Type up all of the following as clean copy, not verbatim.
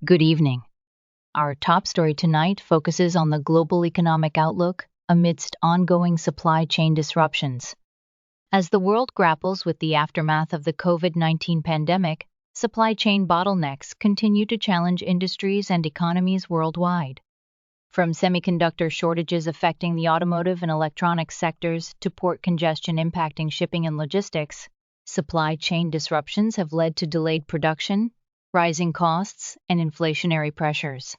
Good evening. Our top story tonight focuses on the global economic outlook amidst ongoing supply chain disruptions. As the world grapples with the aftermath of the COVID-19 pandemic, supply chain bottlenecks continue to challenge industries and economies worldwide. From semiconductor shortages affecting the automotive and electronics sectors to port congestion impacting shipping and logistics, supply chain disruptions have led to delayed production, rising costs, and inflationary pressures.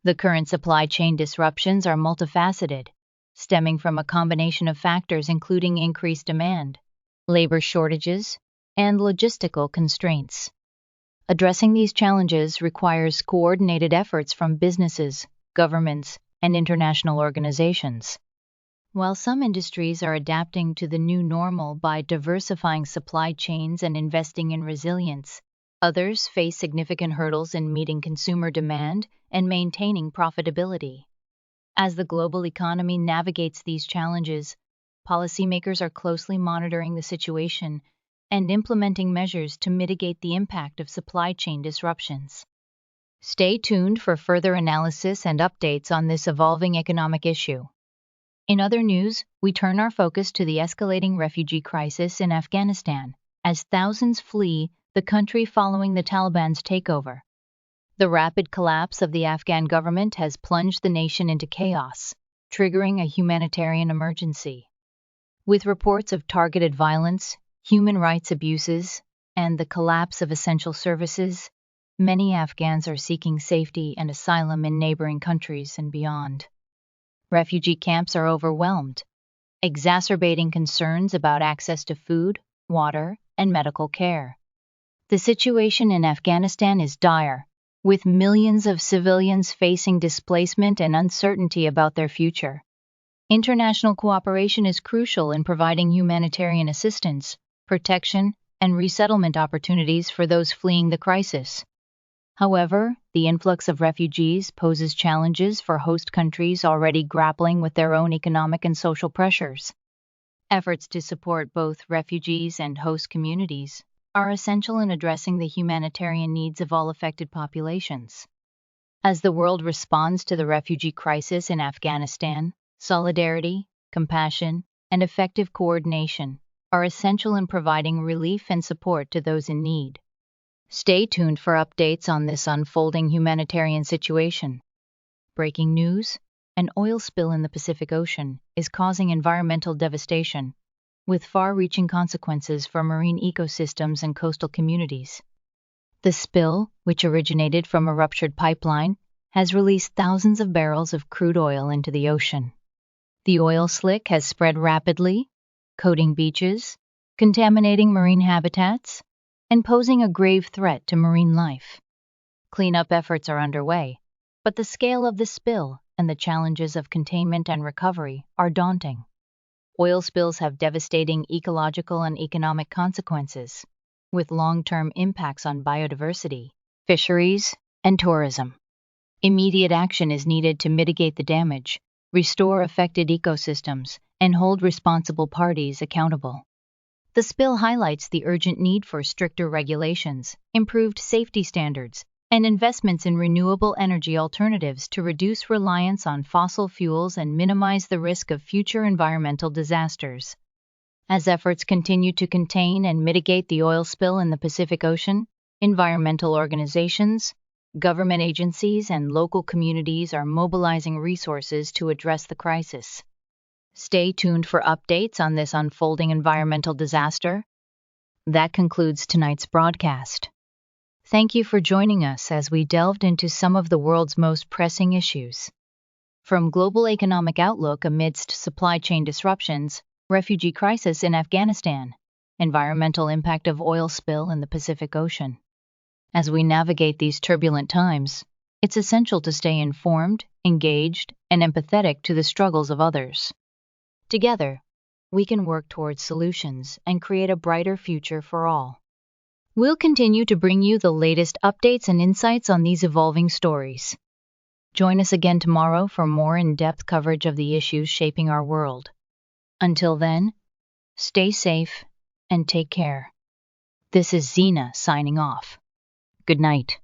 The current supply chain disruptions are multifaceted, stemming from a combination of factors including increased demand, labor shortages, and logistical constraints. Addressing these challenges requires coordinated efforts from businesses, governments, and international organizations. While some industries are adapting to the new normal by diversifying supply chains and investing in resilience, others face significant hurdles in meeting consumer demand and maintaining profitability. As the global economy navigates these challenges, policymakers are closely monitoring the situation and implementing measures to mitigate the impact of supply chain disruptions. Stay tuned for further analysis and updates on this evolving economic issue. In other news, we turn our focus to the escalating refugee crisis in Afghanistan, as thousands flee the country following the Taliban's takeover. The rapid collapse of the Afghan government has plunged the nation into chaos, triggering a humanitarian emergency. With reports of targeted violence, human rights abuses, and the collapse of essential services, many Afghans are seeking safety and asylum in neighboring countries and beyond. Refugee camps are overwhelmed, exacerbating concerns about access to food, water, and medical care. The situation in Afghanistan is dire, with millions of civilians facing displacement and uncertainty about their future. International cooperation is crucial in providing humanitarian assistance, protection, and resettlement opportunities for those fleeing the crisis. However, the influx of refugees poses challenges for host countries already grappling with their own economic and social pressures. Efforts to support both refugees and host communities are essential in addressing the humanitarian needs of all affected populations. As the world responds to the refugee crisis in Afghanistan, solidarity, compassion, and effective coordination are essential in providing relief and support to those in need. Stay tuned for updates on this unfolding humanitarian situation. Breaking news: an oil spill in the Pacific Ocean is causing environmental devastation, with far-reaching consequences for marine ecosystems and coastal communities. The spill, which originated from a ruptured pipeline, has released thousands of barrels of crude oil into the ocean. The oil slick has spread rapidly, coating beaches, contaminating marine habitats, and posing a grave threat to marine life. Cleanup efforts are underway, but the scale of the spill and the challenges of containment and recovery are daunting. Oil spills have devastating ecological and economic consequences, with long-term impacts on biodiversity, fisheries, and tourism. Immediate action is needed to mitigate the damage, restore affected ecosystems, and hold responsible parties accountable. The spill highlights the urgent need for stricter regulations, improved safety standards, and investments in renewable energy alternatives to reduce reliance on fossil fuels and minimize the risk of future environmental disasters. As efforts continue to contain and mitigate the oil spill in the Pacific Ocean, environmental organizations, government agencies, and local communities are mobilizing resources to address the crisis. Stay tuned for updates on this unfolding environmental disaster. That concludes tonight's broadcast. Thank you for joining us as we delved into some of the world's most pressing issues. From global economic outlook amidst supply chain disruptions, refugee crisis in Afghanistan, environmental impact of oil spill in the Pacific Ocean. As we navigate these turbulent times, it's essential to stay informed, engaged, and empathetic to the struggles of others. Together, we can work towards solutions and create a brighter future for all. We'll continue to bring you the latest updates and insights on these evolving stories. Join us again tomorrow for more in-depth coverage of the issues shaping our world. Until then, stay safe and take care. This is Zina signing off. Good night.